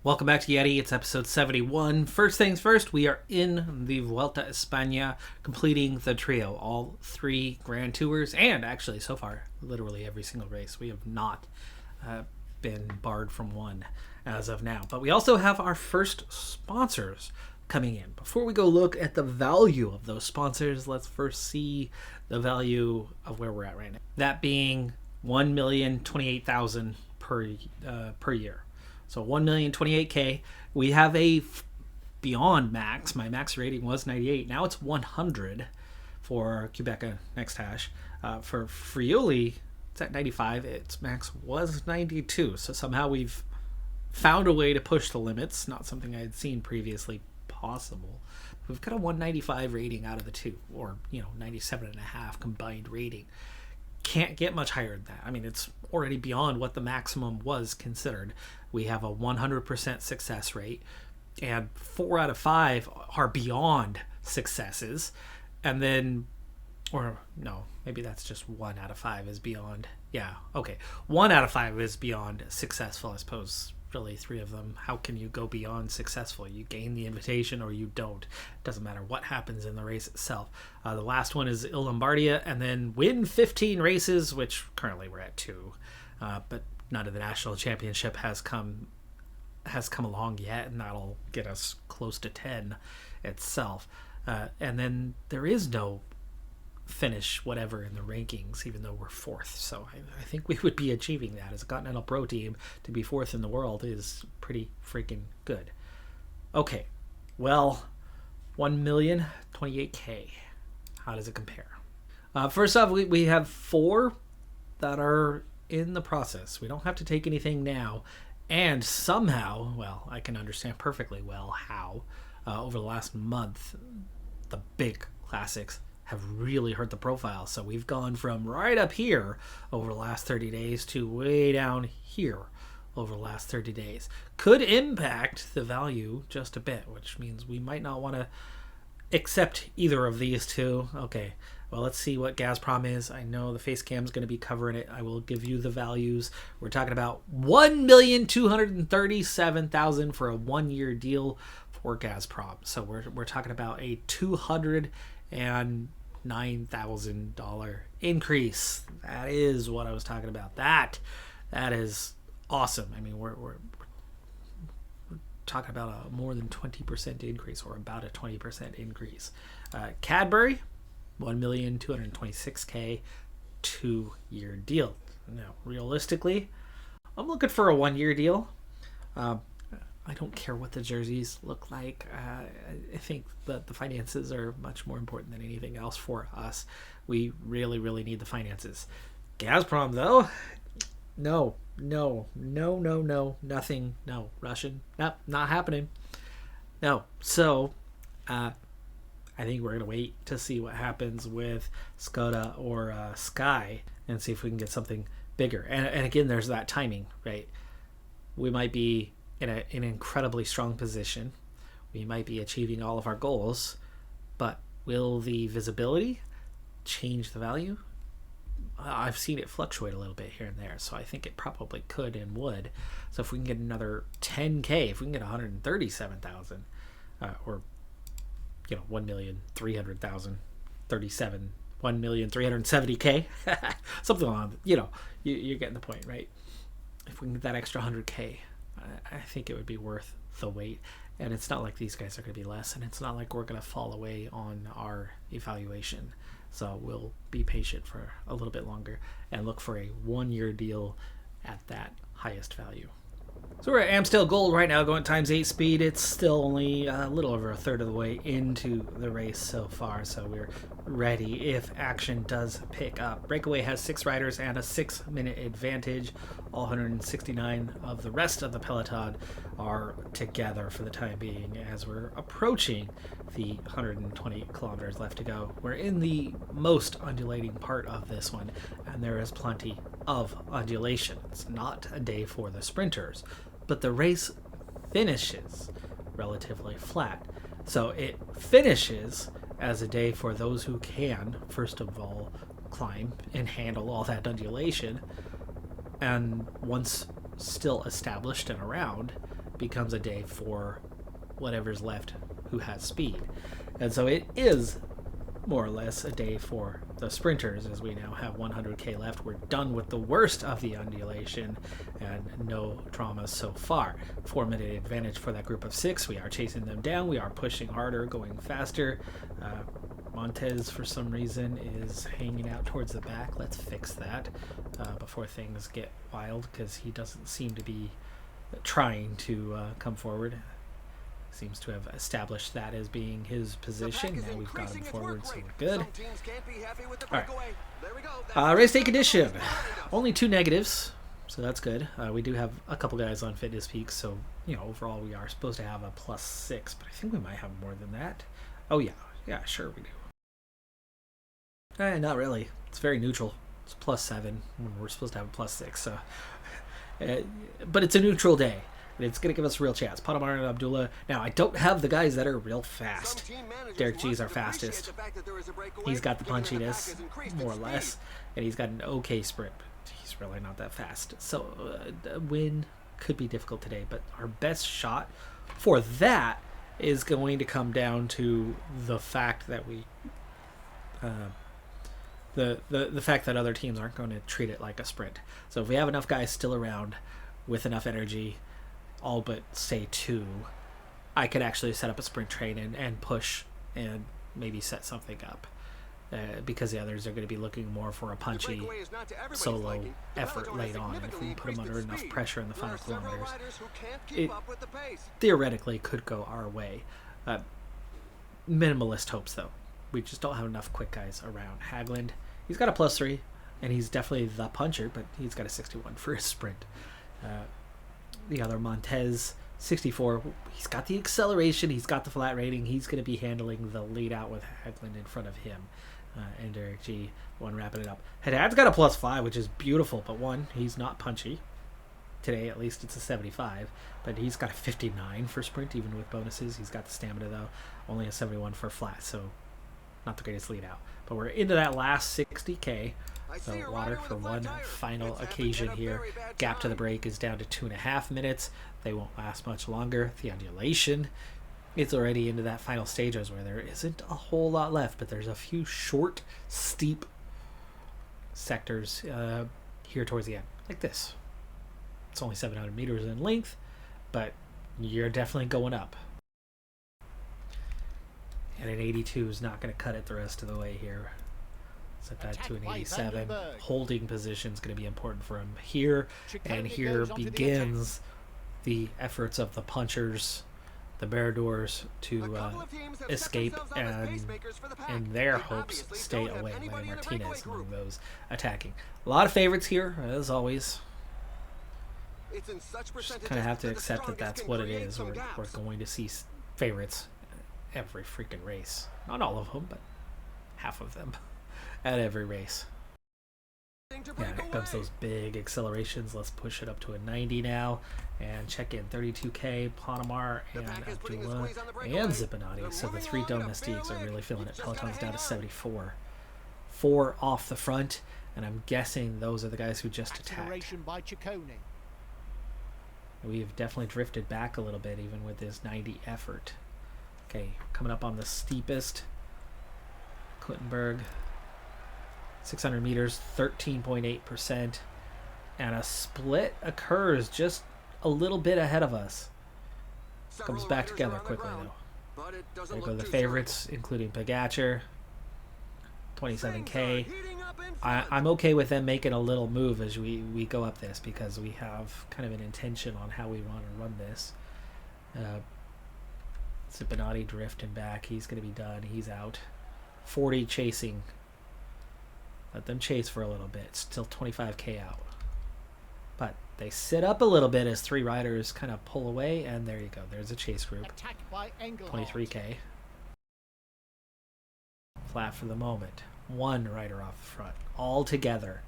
Welcome back to Yeti. It's episode 71. First things first, we are in the Vuelta a España, completing the trio, all three Grand Tours, and actually, so far, literally every single race. We have not been barred from one as of now. But we also have our first sponsors coming in. Before we go look at the value of those sponsors, let's first see the value of where we're at right now. That being $1,028,000 per year. So 1,028K. We have a beyond max. My max rating was 98. Now it's 100 for Quebeca Next Hash. For Friuli, it's at 95. Its max was 92. So somehow we've found a way to push the limits. Not something I had seen previously possible. We've got a 195 rating out of the two, or 97.5 combined rating. Can't get much higher than that. I mean, it's already beyond what the maximum was considered. We have a 100% success rate, and 4 out of 5 are beyond successes. And then, or no, maybe that's just 1 out of 5 is beyond. Yeah, okay. 1 out of 5 is beyond successful, I suppose. Really, 3 of them. How can you go beyond successful? You gain the invitation or you don't. It doesn't matter what happens in the race itself. The last one is Il Lombardia, and then win 15 races, which currently we're at 2. But none of the national championship has come along yet, and that'll get us close to 10 itself. And then there is no finish whatever in the rankings, even though we're 4th. So I think we would be achieving that. As a Continental Pro team, to be 4th in the world is pretty freaking good. Okay, well, 1,028K. How does it compare? First off, we have 4 that are in the process. We don't have to take anything now. And somehow, well, I can understand perfectly well how, over the last month, the big classics have really hurt the profile. So we've gone from right up here over the last 30 days to way down here over the last 30 days. Could impact the value just a bit, which means we might not want to accept either of these two. Okay, well, let's see what Gazprom is. I know the face cam is going to be covering it. I will give you the values. We're talking about $1,237,000 for a 1-year deal for Gazprom. So we're talking about a $209,000 increase. That is what I was talking about. That is awesome. I mean, we're talking about a more than 20% increase, or about a 20% increase. Cadbury, $1,226K, 2-year deal. Now, realistically, I'm looking for a 1-year deal. I don't care what the jerseys look like. I think that the finances are much more important than anything else for us. We really, really need the finances. Gazprom, though, no, nothing, no. Russian, nope, not happening. No, so I think we're going to wait to see what happens with Skoda or Sky and see if we can get something bigger. And again, there's that timing, right? We might be in an incredibly strong position. We might be achieving all of our goals, but will the visibility change the value? I've seen it fluctuate a little bit here and there, so I think it probably could and would. So if we can get another 10K, if we can get 137,000, or 1,300,000, 1,370K, something along. You're getting the point, right? If we can get that extra 100K, I think it would be worth the wait. And it's not like these guys are going to be less, and it's not like we're going to fall away on our evaluation. So we'll be patient for a little bit longer and look for a 1-year deal at that highest value. So we're at Amstel Gold right now, going times 8 speed. It's still only a little over a third of the way into the race so far, so we're ready if action does pick up. Breakaway has 6 riders and a 6-minute advantage. All 169 of the rest of the peloton are together for the time being as we're approaching the 120 kilometers left to go. We're in the most undulating part of this one, and there is plenty of undulation. It's not a day for the sprinters, but the race finishes relatively flat. So it finishes as a day for those who can, first of all, climb and handle all that undulation, and once still established and around, becomes a day for whatever's left who has speed. And so it is more or less a day for the sprinters, as we now have 100k left. We're done with the worst of the undulation and no traumas so far. 4-minute advantage for that group of 6. We are chasing them down. We are pushing harder, going faster. Montez, for some reason, is hanging out towards the back. Let's fix that before things get wild, because he doesn't seem to be trying to come forward. Seems to have established that as being his position. Now we've got him forward, so we're good. Alright. Race day condition. Only 2 negatives, so that's good. We do have a couple guys on fitness peaks, so overall we are supposed to have a +6, but I think we might have more than that. Oh yeah, sure we do. Not really. It's very neutral. It's +7 when we're supposed to have a +6. So, but it's a neutral day. And it's going to give us a real chance. Panamar and Abdullah. Now, I don't have the guys that are real fast. Derek G is our fastest. He's got the punchiness, more or less. And he's got an okay sprint. He's really not that fast. So, a win could be difficult today. But our best shot for that is going to come down to the fact that we... The fact that other teams aren't going to treat it like a sprint. So if we have enough guys still around with enough energy, all but say 2, I could actually set up a sprint train and push and maybe set something up. Because the others are going to be looking more for a punchy solo effort late on. And if we put them under enough pressure in the final kilometers, it theoretically could go our way. Minimalist hopes, though. We just don't have enough quick guys around. Hagland, he's got a +3, and he's definitely the puncher, but he's got a 61 for his sprint. The other, Montez, 64. He's got the acceleration. He's got the flat rating. He's going to be handling the lead out with Hagland in front of him. And Derek G, one wrapping it up. Haddad's got a +5, which is beautiful, but he's not punchy. Today, at least, it's a 75, but he's got a 59 for sprint, even with bonuses. He's got the stamina, though. Only a 71 for flat, so not the greatest lead out. But we're into that last 60k. So water for one final occasion here. Gap to the break is down to 2.5 minutes. They won't last much longer. The undulation, it's already into that final stages where there isn't a whole lot left, but there's a few short, steep sectors here towards the end, like this. It's only 700 meters in length, but you're definitely going up. And an 82 is not going to cut it the rest of the way here. Set that to an 87. Holding position is going to be important for him here. And here begins the efforts of the punchers, the Barradors, to escape and, in their hopes, stay away. Lenny Martinez among those attacking. A lot of favorites here, as always. Just kind of have to accept that that's what it is. We're going to see favorites every freaking race. Not all of them, but half of them at every race. Yeah, here comes those big accelerations. Let's push it up to a 90 now and check in 32k. Panamar and Abdullah and Zipanati. So the 3 domestiques are really feeling it. Peloton's down to 74. 4 off the front, and I'm guessing those are the guys who just attacked. We've definitely drifted back a little bit even with this 90 effort. Okay, coming up on the steepest. Klittenberg, 600 meters, 13.8%. And a split occurs just a little bit ahead of us. Comes back together quickly, though. There go the favorites, including Pogacar. 27k. I'm okay with them making a little move as we go up this, because we have kind of an intention on how we want to run this. Zipanati drifting back. He's going to be done. He's out. 40 chasing. Let them chase for a little bit. Still 25k out. But they sit up a little bit as 3 riders kind of pull away, and there you go. There's a chase group. 23k. Flat for the moment. 1 rider off the front. All together.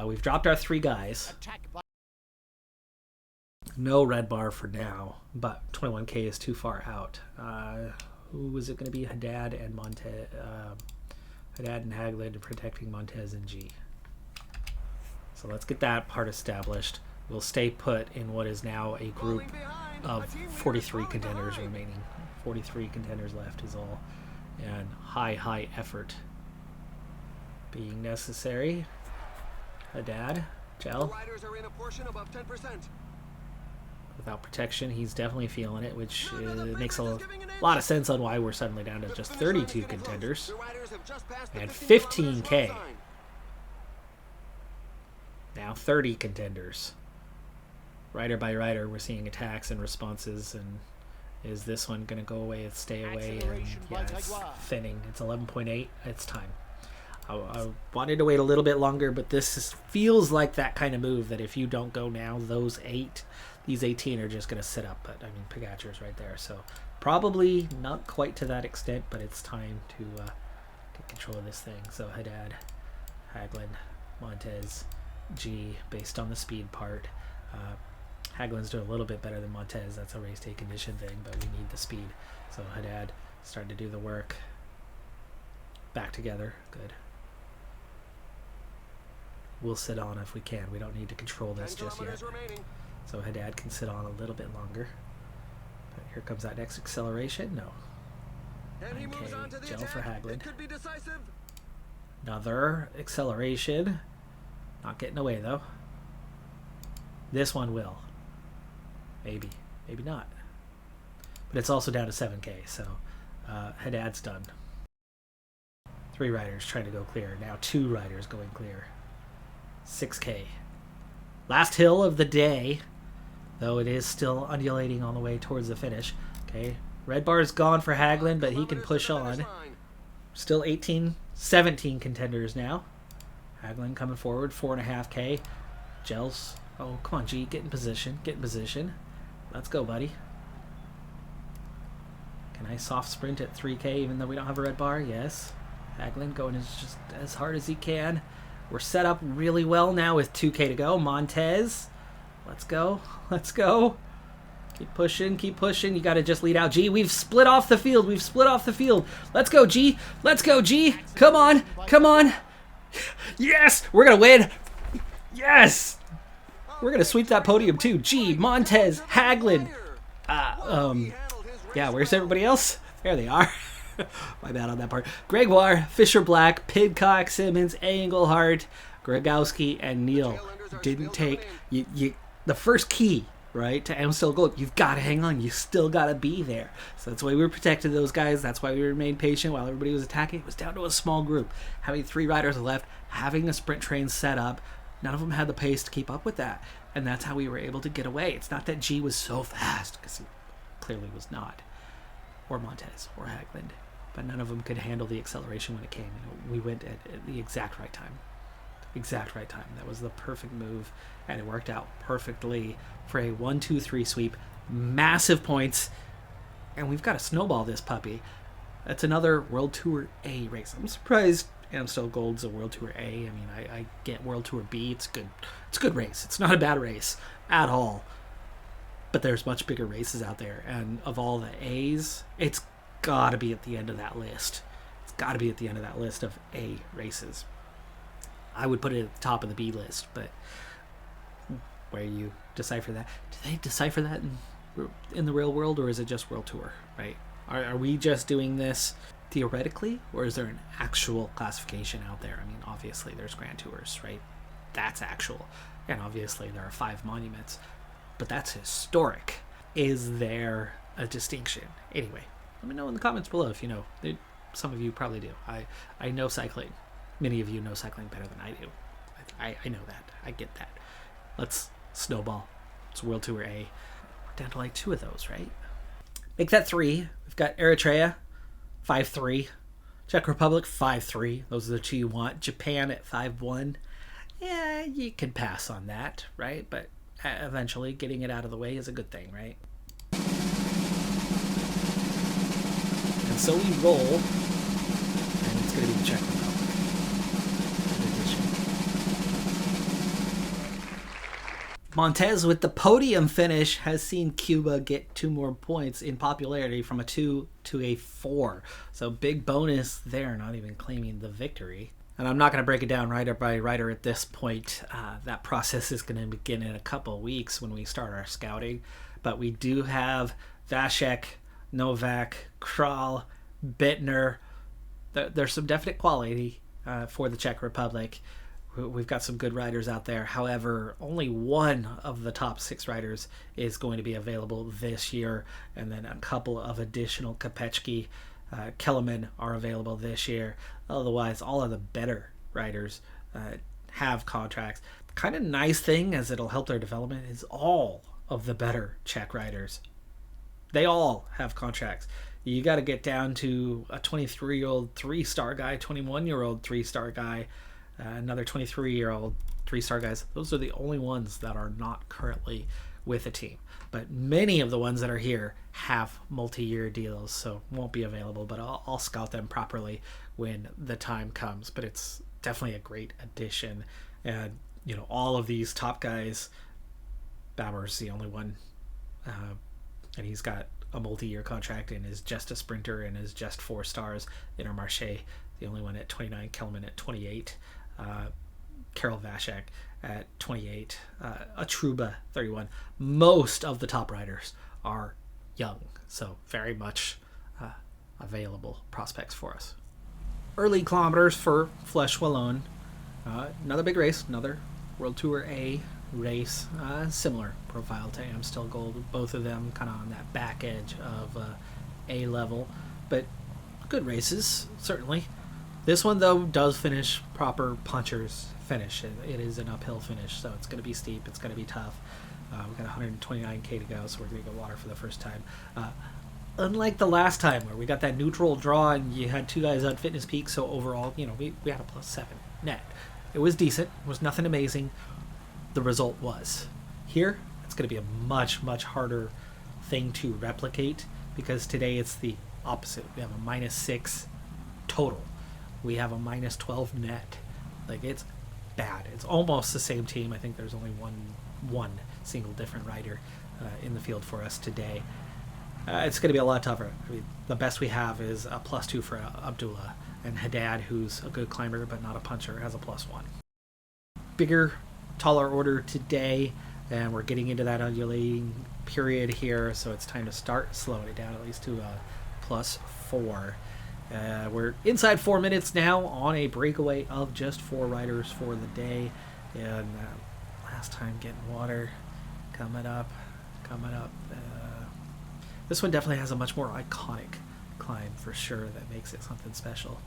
We've dropped our 3 guys. No red bar for now, but 21k is too far out. Who is it going to be? Haddad and Haddad and Hagland protecting Montez and G. So let's get that part established. We'll stay put in what is now a group of 43 contenders remaining. 43 contenders left is all. And high effort being necessary. Haddad, Gel. Without protection, he's definitely feeling it, which makes a lot of sense on why we're suddenly down to just 32 contenders. And 15K. Now 30 contenders. Rider by rider, we're seeing attacks and responses. And is this one going to go away and stay away? And yeah, it's thinning. It's 11.8. It's time. I wanted to wait a little bit longer, but this feels like that kind of move that if you don't go now, these 18 are just going to sit up. But, I mean, Pikachu's right there. So, probably not quite to that extent, but it's time to get control of this thing. So, Haddad, Haglund, Montez, G, based on the speed part. Haglund's doing a little bit better than Montez. That's a race day condition thing, but we need the speed. So, Haddad starting to do the work. Back together. Good. We'll sit on if we can. We don't need to control this just yet. So Haddad can sit on a little bit longer. But here comes that next acceleration. No. 9K gel for Haglund. Another acceleration. Not getting away though. This one will. Maybe. Maybe not. But it's also down to 7K. So Haddad's done. 3 riders trying to go clear. Now 2 riders going clear. 6K. Last hill of the day, though it is still undulating on the way towards the finish. Okay, red bar's gone for Haglund, but he can push on. Still 17 contenders now. Haglund coming forward, 4.5K. Gels. Oh, come on, G, get in position. Get in position. Let's go, buddy. Can I soft sprint at 3K even though we don't have a red bar? Yes. Haglund going just as hard as he can. We're set up really well now with 2K to go. Montez. Let's go. Let's go. Keep pushing. Keep pushing. You got to just lead out. G, we've split off the field. We've split off the field. Let's go, G. Let's go, G. Come on. Come on. Yes. We're going to win. Yes. We're going to sweep that podium too. G, Montez, Haglund. Yeah, where's everybody else? There they are. My bad on that part. Gregoire, Fisher Black, Pidcock, Simmons, Engelhardt, Gregowski, and Neal didn't take the first key, right, to Amstel Gold. You've got to hang on. You still got to be there. So that's why we protected those guys. That's why we remained patient while everybody was attacking. It was down to a small group. Having 3 riders left, having a sprint train set up, none of them had the pace to keep up with that. And that's how we were able to get away. It's not that G was so fast, because he clearly was not. Or Montez, or Haglund. But none of them could handle the acceleration when it came. We went at the exact right time. Exact right time. That was the perfect move, and it worked out perfectly for a 1-2-3 sweep. Massive points, and we've got to snowball this puppy. That's another World Tour A race. I'm surprised Amstel Gold's a World Tour A. I mean, I get World Tour B. It's good. It's a good race. It's not a bad race at all. But there's much bigger races out there, and of all the A's, it's got to be at the end of that list. It's got to be at the end of that list of A races. I would put it at the top of the B list, but where you decipher that? Do they decipher that in the real world, or is it just World Tour, right? Are we just doing this theoretically, or is there an actual classification out there? I mean, obviously there's Grand Tours, right? That's actual. And obviously there are 5 monuments, but that's historic. Is there a distinction? Anyway, let me know in the comments below if you know. Some of you probably do. I know cycling. Many of you know cycling better than I do. I know that. I get that. Let's snowball. It's World Tour A. We're down to like 2 of those, right? Make that 3. We've got Eritrea, 5-3. Czech Republic, 5-3. Those are the 2 you want. Japan at 5-1. Yeah, you can pass on that, right? But eventually getting it out of the way is a good thing, right? And so we roll, and it's going to be the Czech Republic. Montez with the podium finish has seen Cuba get 2 more points in popularity from a 2 to a 4. So big bonus there, not even claiming the victory. And I'm not going to break it down rider by rider at this point. That process is going to begin in a couple of weeks when we start our scouting. but we do have Vashek, Novak, Kral, Bittner. There's some definite quality for the Czech Republic. We've got some good riders out there. However, only one of the top 6 riders is going to be available this year, and then a couple of additional Kopechki, Kellerman are available this year. Otherwise, all of the better riders have contracts. Kind of nice thing, as it'll help their development, is all of the better Czech riders, they all have contracts. You got to get down to a 23-year-old 3-star guy, 21-year-old 3-star guy, another 23-year-old 3-star guys. Those are the only ones that are not currently with a team. But many of the ones that are here have multi-year deals, so won't be available. But I'll scout them properly when the time comes. But it's definitely a great addition. And, you know, all of these top guys, Bauer's the only one. And he's got a multi-year contract and is just a sprinter and is just 4 stars. Intermarché, the only one at 29. Kelman at 28. Karel Vashek at 28. Atruba, 31. Most of the top riders are young, so very much available prospects for us. Early kilometers for Flèche Wallonne. Another big race, another World Tour A race, similar profile to Amstel Gold, both of them kind of on that back edge of A level, but good races, certainly. This one, though, does finish proper puncher's finish. It is an uphill finish, so it's going to be steep, it's going to be tough. We've got 129k to go, so we're going to get water for the first time. Unlike the last time where we got that neutral draw and you had 2 guys on fitness peak, so overall, you know, we had a +7 net. It was decent, it was nothing amazing. The result was. Here, it's going to be a much, much harder thing to replicate, because today it's the opposite. We have a -6 total. We have a -12 net. Like, it's bad. It's almost the same team. I think there's only one single different rider in the field for us today. It's going to be a lot tougher. I mean, the best we have is a +2 for Abdullah, and Haddad, who's a good climber but not a puncher, has a +1. Bigger, taller order today, and we're getting into that undulating period here, so it's time to start slowing it down at least to a +4. We're inside 4 minutes now on a breakaway of just 4 riders for the day, and last time getting water coming up. This one definitely has a much more iconic climb for sure that makes it something special,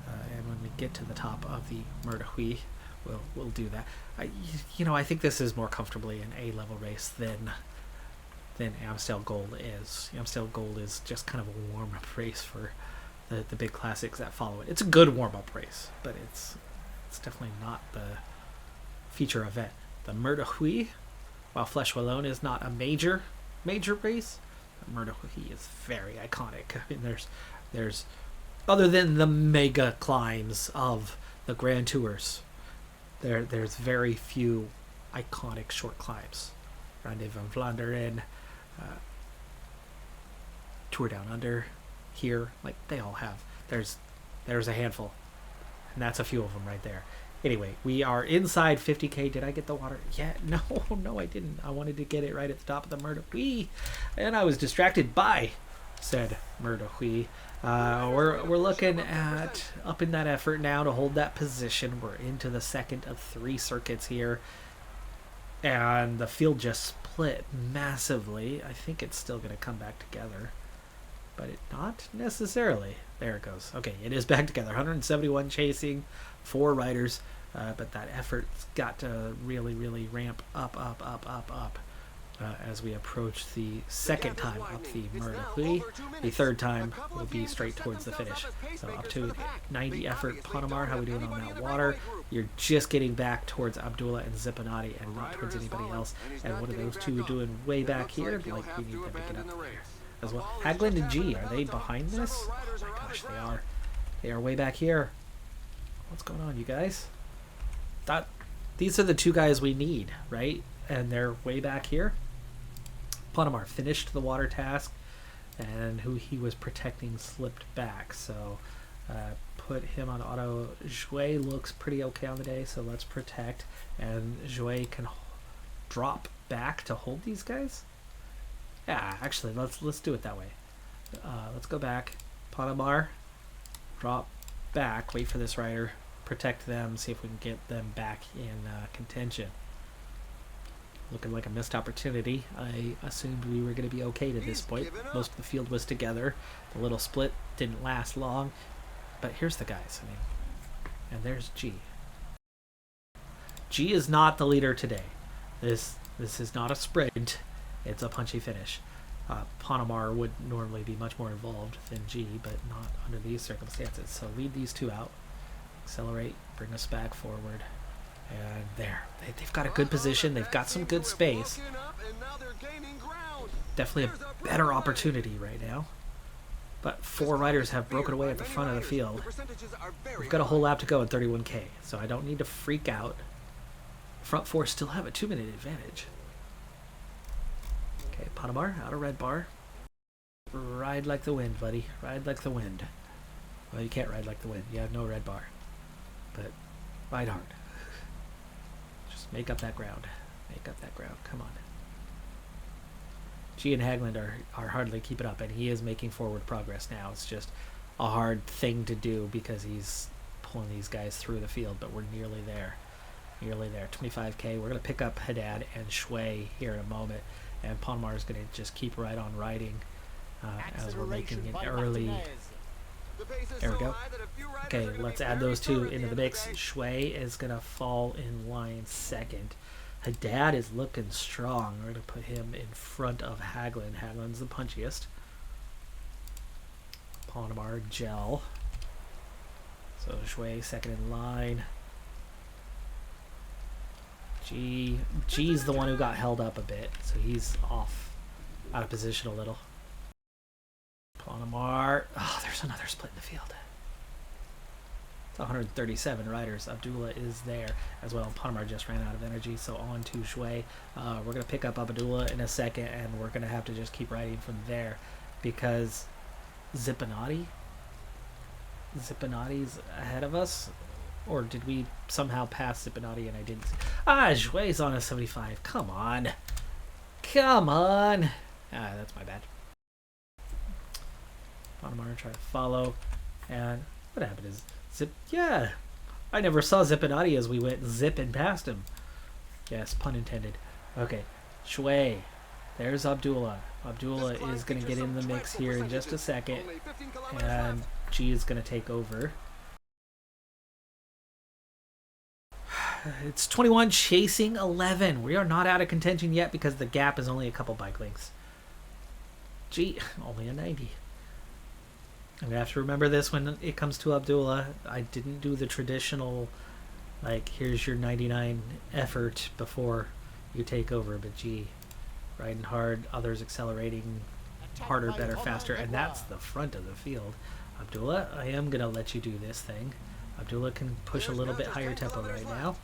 and when we get to the top of the Murdahui, we'll do that. I think this is more comfortably an A-level race than Amstel Gold is. Amstel Gold is just kind of a warm-up race for the big classics that follow it. It's a good warm-up race, but it's definitely not the feature event. The Murdahui, while Flèche Wallonne is not a major race, Murdahui is very iconic. I mean, there's other than the mega climbs of the Grand Tours, there's very few iconic short climbs. Ronde van Vlaanderen, Tour Down Under, here, like, they all have. There's a handful, and that's a few of them right there. Anyway, we are inside 50k. Did I get the water? Yeah, no, I didn't. I wanted to get it right at the top of the Murdahui, and I was distracted by said Murdahui. We're looking at upping that effort now to hold that position. We're into the second of 3 circuits here, and the field just split massively. I think it's still going to come back together, but not necessarily. There it goes. Okay, it is back together. 171 chasing, 4 riders, but that effort's got to really, really ramp up as we approach the second time up the Murdahui. The third time will be straight towards the finish. So up to 90 effort. Panamar, how we doing on that water? You're just getting back towards Abdullah and Zipanati and not towards anybody else. And what are those two doing way back here? Like, we need them to get up there as well. Hagland and G, are they behind this? Oh my gosh, they are. They are way back here. What's going on, you guys? These are the 2 guys we need, right? And they're way back here. Panamar finished the water task, and who he was protecting slipped back, so put him on auto. Jouet looks pretty okay on the day, so let's protect, and Jouet can drop back to hold these guys. Yeah, actually, let's do it that way. Let's go back. Panamar, drop back, wait for this rider, protect them, see if we can get them back in contention. Looking like a missed opportunity. I assumed we were going to be okay to this point. Most of the field was together. The little split didn't last long. But here's the guys. I mean, and there's G. G is not the leader today. This is not a sprint. It's a punchy finish. Panamar would normally be much more involved than G, but not under these circumstances. So lead these two out. Accelerate. Bring us back forward. And there. They've got a good position. They've got some good space. Definitely a better opportunity right now. But 4 riders have broken away at the front of the field. We've got a whole lap to go at 31K, so I don't need to freak out. Front 4 still have a 2-minute advantage. Okay, Panamar, out of red bar. Ride like the wind, buddy. Ride like the wind. Well, you can't ride like the wind. You have no red bar. But ride hard. Just make up that ground. Make up that ground. Come on. G and Hagland are hardly keeping up, and he is making forward progress now. It's just a hard thing to do because he's pulling these guys through the field, but we're nearly there. Nearly there. 25K. We're going to pick up Haddad and Shui here in a moment, and Panamar is going to just keep right on riding as we're making it early. There we go. Okay, let's add those two into the mix. Shui is going to fall in line second. Haddad is looking strong. We're going to put him in front of Hagland. Hagland's the punchiest. Panamar, gel. So Shui second in line. G's the one who got held up a bit, so he's off, out of position a little. Panamar. Oh, there's another split in the field. It's 137 riders. Abdullah is there as well. Panamar just ran out of energy, so on to Shui. We're going to pick up Abdullah in a second, and we're going to have to just keep riding from there because Zipanati's ahead of us. Or did we somehow pass Zipanati and I didn't see? Shui's on a 75. Come on. Come on. That's my bad. Panamar try to follow. And what happened is yeah. I never saw Zipanati as we went zipping past him. Yes, pun intended. Okay. Shui. There's Abdullah. Abdullah is going to get in the mix here in just a second. And G is going to take over. It's 21 chasing 11. We are not out of contention yet because the gap is only a couple bike lengths. Gee, only a 90. I'm going to have to remember this when it comes to Abdullah. I didn't do the traditional, like, here's your 99 effort before you take over. But gee, riding hard, others accelerating harder, better, faster. And that's the front of the field. Abdullah, I am going to let you do this thing. Abdullah can push a little bit higher tempo right now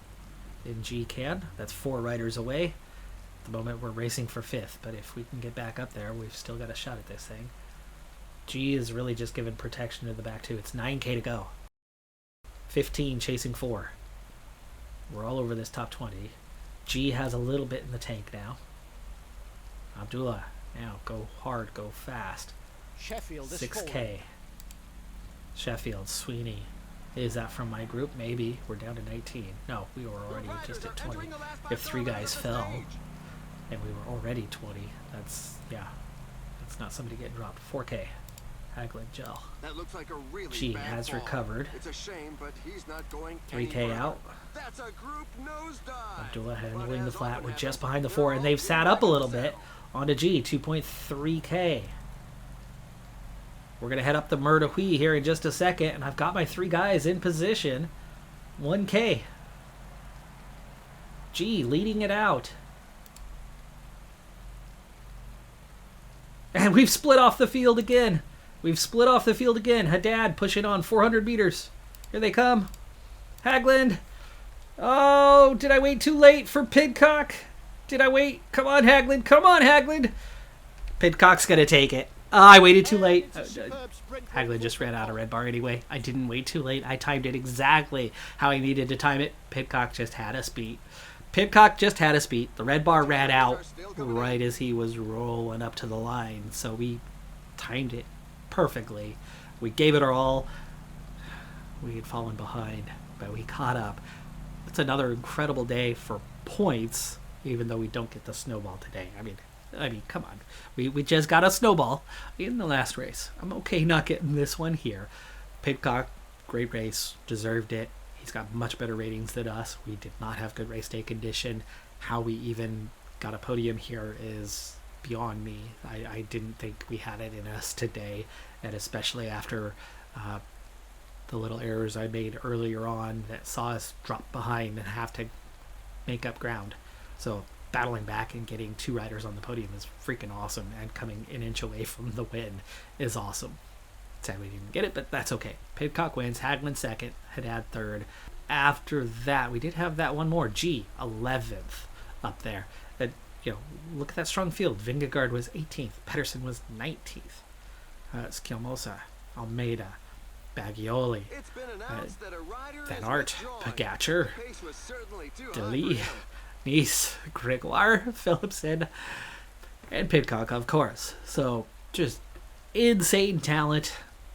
than G can. That's 4 riders away. At the moment, we're racing for 5th, but if we can get back up there, we've still got a shot at this thing. G is really just giving protection to the back, too. It's 9K to go. 15 chasing 4. We're all over this top 20. G has a little bit in the tank now. Abdullah, now go hard, go fast. Sheffield 6K. Sheffield, Sweeney. Is that from my group? Maybe. We're down to 19. No, we were already just at 20. If 3 guys fell, and we were already 20, that's, yeah, that's not somebody getting dropped. 4K. Hagland gel. That looks like a really G bad has fall. recovered. It's a shame, but he's not going 3K out. That's a group nosedive. Abdullah handling the flat. We're just behind the 4, and they've sat up a little bit. Onto G, 2.3K. We're going to head up the Mer de Huy here in just a second, and I've got my 3 guys in position. 1K. G leading it out. And we've split off the field again. We've split off the field again. Haddad pushing on 400 meters. Here they come. Hagland. Oh, did I wait too late for Pidcock? Did I wait? Come on, Hagland. Come on, Hagland. Pidcock's going to take it. I waited too late. Haglin just ran out of red bar anyway. I didn't wait too late. I timed it exactly how I needed to time it. Pidcock just had us beat. The red bar ran out right as he was rolling up to the line. So we timed it perfectly. We gave it our all. We had fallen behind, but we caught up. It's another incredible day for points, even though we don't get the snowball today. I mean, come on. We just got a snowball in the last race. I'm okay not getting this one here. Pidcock, great race, deserved it. He's got much better ratings than us. We did not have good race day condition. How we even got a podium here is beyond me. I didn't think we had it in us today, and especially after the little errors I made earlier on that saw us drop behind and have to make up ground. So battling back and getting 2 riders on the podium is freaking awesome, and coming an inch away from the win is awesome. Sad we didn't get it, but that's okay. Pidcock wins, Haglin second, Haddad third. After that, we did have that one more, G, 11th up there. Look at that strong field. Vingegaard was 18th, Pedersen was 19th. Skjelmosa, Almeida, Baggioli, Van Aert, Pogacar, Deli, Nice, Gregoire, Philipsen, and Pidcock, of course. So, just insane talent.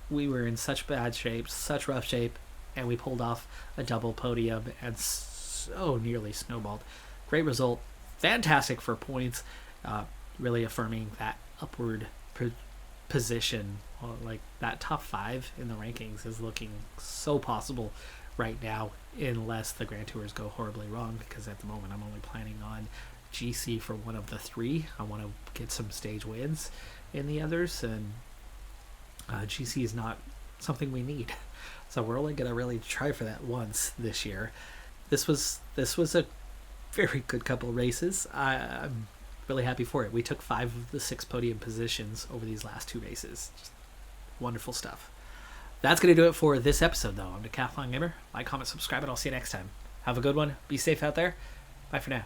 We were in such bad shape, such rough shape, and we pulled off a double podium and so nearly snowballed. Great result. Fantastic for points. Really affirming that upward position. Like that top 5 in the rankings is looking so possible right now, unless the Grand Tours go horribly wrong, because at the moment I'm only planning on GC for one of the 3. I want to get some stage wins in the others, and GC is not something we need. So we're only going to really try for that once this year. This was a very good couple of races. I'm really happy for it. We took 5 of the 6 podium positions over these last 2 races. Just wonderful stuff. That's going to do it for this episode, though. I'm Decathlon Gamer. Like, comment, subscribe, and I'll see you next time. Have a good one. Be safe out there. Bye for now.